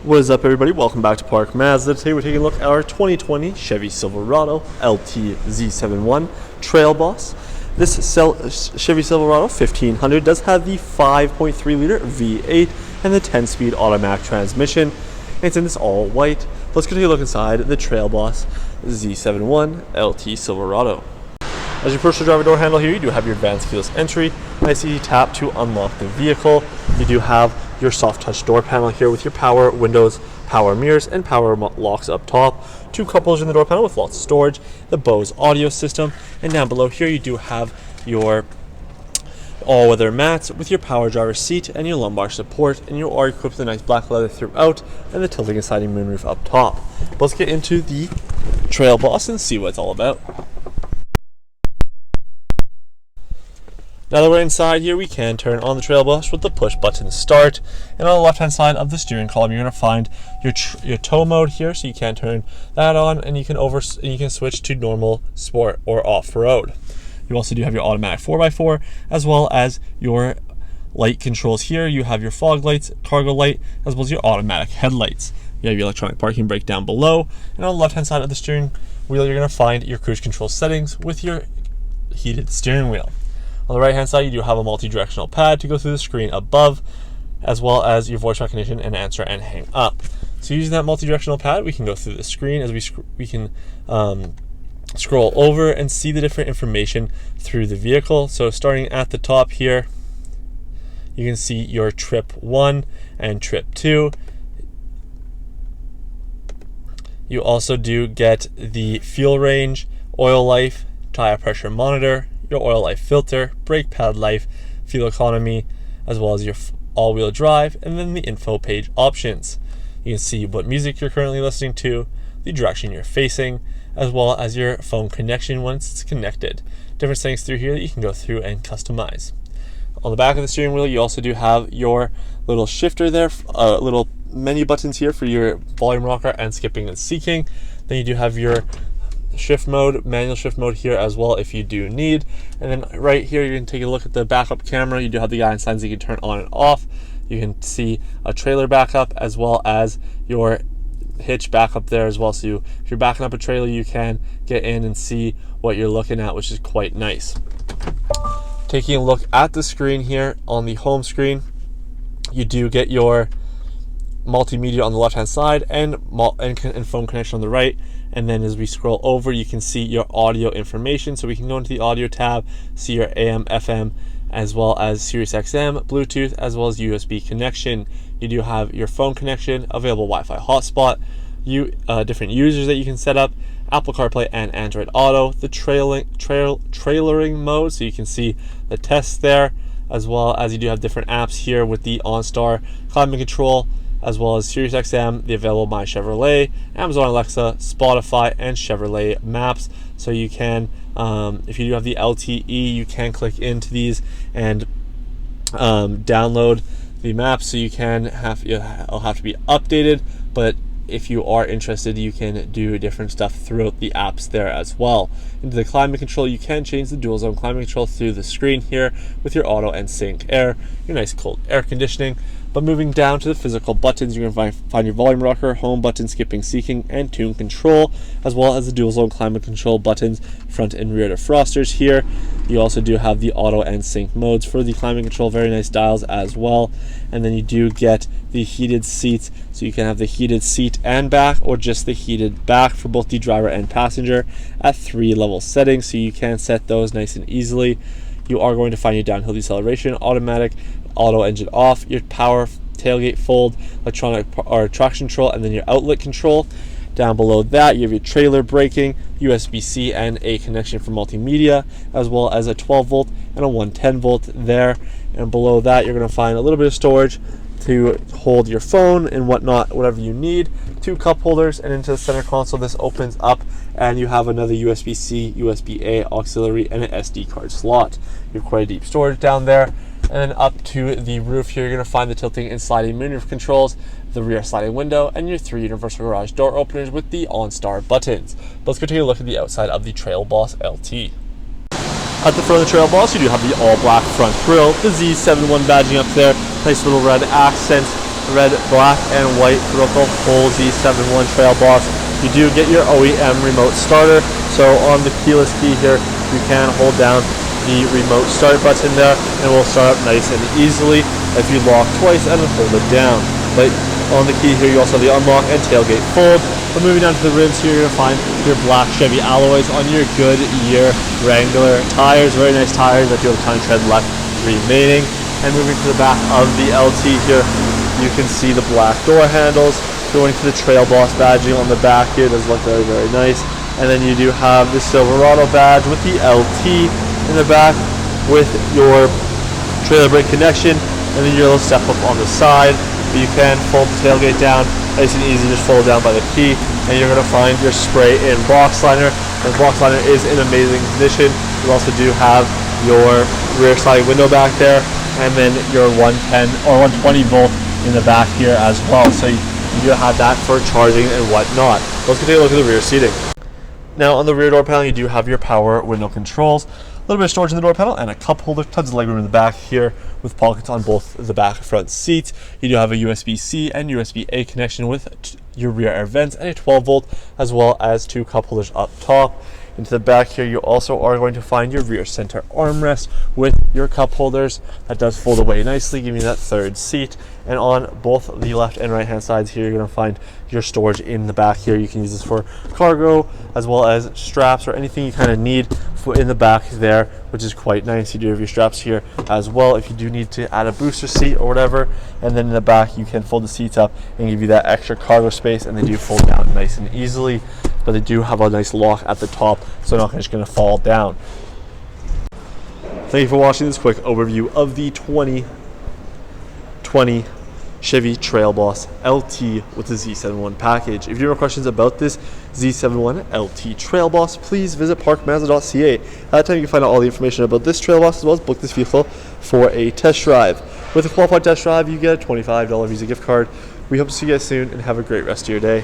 What is up, everybody? Welcome back to Park Mazda. Today we're taking a look at our 2020 Chevy Silverado LT Z71 Trail Boss. This Chevy Silverado 1500 does have the 5.3 liter V8 and the 10-speed automatic transmission. It's in this all white. Let's go take a look inside the Trail Boss Z71 LT Silverado. As you push the driver door handle here, you do have your advanced keyless entry. Nice easy tap to unlock the vehicle. You do have your soft touch door panel here with your power windows, power mirrors, and power locks up top. Two cup holders in the door panel with lots of storage. The Bose audio system, and down below here you do have your all-weather mats with your power driver seat and your lumbar support, and you are equipped with a nice black leather throughout and the tilting and sliding moonroof up top. Let's get into the Trail Boss and see what it's all about. Now that we're inside here, we can turn on the Trail Boss with the push button start. And on the left hand side of the steering column, you're going to find your tow mode here, so you can turn that on, and you can switch to normal, sport, or off-road. You also do have your automatic 4x4, as well as your light controls here. You have your fog lights, cargo light, as well as your automatic headlights. You have your electronic parking brake down below, and on the left hand side of the steering wheel, you're going to find your cruise control settings with your heated steering wheel. On the right hand side, you do have a multi-directional pad to go through the screen above, as well as your voice recognition and answer and hang up. So using that multi-directional pad, we can go through the screen as we can scroll over and see the different information through the vehicle. So starting at the top here, you can see your trip 1 and trip 2. You also do get the fuel range, oil life, tire pressure monitor, your oil life filter, brake pad life, fuel economy, as well as your all-wheel drive, and then the info page options. You can see what music you're currently listening to, the direction you're facing, as well as your phone connection once it's connected. Different settings through here that you can go through and customize. On the back of the steering wheel, you also do have your little shifter there, little menu buttons here for your volume rocker and skipping and seeking. Then you do have your shift mode, manual shift mode here as well if you do need. And then right here, you can take a look at the backup camera. You do have the guidance signs that you can turn on and off. You can see a trailer backup as well as your hitch backup there as well. So if you're backing up a trailer, you can get in and see what you're looking at, which is quite nice. Taking a look at the screen here on the home screen, you do get your multimedia on the left hand side and phone connection on the right. And then as we scroll over, you can see your audio information. So we can go into the audio tab, see your AM, FM, as well as Sirius XM, Bluetooth, as well as USB connection. You do have your phone connection, available Wi-Fi hotspot, different users that you can set up, Apple CarPlay and Android Auto, the trailering mode, so you can see the tests there, as well as you do have different apps here with the OnStar climate control, as well as Sirius XM, the available My Chevrolet, Amazon Alexa, Spotify, and Chevrolet Maps. So you can, if you do have the LTE, you can click into these and download the maps. So you can it'll have to be updated, but if you are interested, you can do different stuff throughout the apps there as well. Into the climate control, you can change the dual zone climate control through the screen here with your auto and sync air, your nice cold air conditioning. But moving down to the physical buttons, you're going to find your volume rocker, home button, skipping, seeking, and tune control, as well as the dual zone climate control buttons, front and rear defrosters here. You also do have the auto and sync modes for the climate control, very nice dials as well. And then you do get the heated seats, so you can have the heated seat and back, or just the heated back for both the driver and passenger at 3 level settings, so you can set those nice and easily. You are going to find your downhill deceleration, automatic, auto engine off, your power tailgate fold, electronic or traction control, and then your outlet control. Down below that, you have your trailer braking, USB-C and A connection for multimedia, as well as a 12 volt and a 110 volt there. And below that, you're going to find a little bit of storage to hold your phone and whatnot, whatever you need. 2 cup holders, and into the center console, this opens up and you have another USB-C, USB-A auxiliary, and an SD card slot. You have quite a deep storage down there. And then up to the roof here, you're going to find the tilting and sliding moonroof controls, the rear sliding window, and your 3 universal garage door openers with the OnStar buttons. But let's go take a look at the outside of the Trail Boss LT. At the front of the Trail Boss, you do have the all-black front grille, the Z71 badging up there, nice little red accents, red, black, and white throughout the whole Z71 Trail Boss. You do get your OEM remote starter, so on the keyless key here, you can hold down the remote start button there, and it will start up nice and easily if you lock twice and then hold it down. But on the key here, you also have the unlock and tailgate fold. But moving down to the rims here, you're going to find your black Chevy alloys on your Goodyear Wrangler tires. Very nice tires that you have a ton of tread left remaining. And moving to the back of the LT here, you can see the black door handles. Going to the Trail Boss badging on the back here, does look very, very nice. And then you do have the Silverado badge with the LT in the back with your trailer brake connection, and then your little step up on the side. But you can fold the tailgate down nice and easy, just fold down by the key, and you're going to find your spray in box liner. The box liner is in amazing condition. You also do have your rear sliding window back there, and then your 110 or 120 volt in the back here as well. So you do have that for charging and whatnot. Let's go take a look at the rear seating. Now on the rear door panel, you do have your power window controls, a little bit of storage in the door panel, and a cup holder, tons of legroom in the back here with pockets on both the back and front seats. You do have a USB-C and USB-A connection with your rear air vents and a 12 volt, as well as 2 cup holders up top. Into the back here, you also are going to find your rear center armrest with your cup holders. That does fold away nicely, giving you that third seat. And on both the left and right hand sides here, you're going to find your storage in the back here. You can use this for cargo as well as straps or anything you kind of need in the back there, which is quite nice. You do have your straps here as well if you do need to add a booster seat or whatever. And then in the back, you can fold the seats up and give you that extra cargo space, and they do fold down nice and easily. But they do have a nice lock at the top, so they're not just going to fall down. Thank you for watching this quick overview of the 2020 Chevy Trail Boss LT with the Z71 package. If you have more questions about this Z71 LT Trail Boss, please visit parkmazda.ca. At that time, you can find out all the information about this Trail Boss as well as book this vehicle for a test drive. With a qualified test drive, you get a $25 Visa gift card. We hope to see you guys soon, and have a great rest of your day.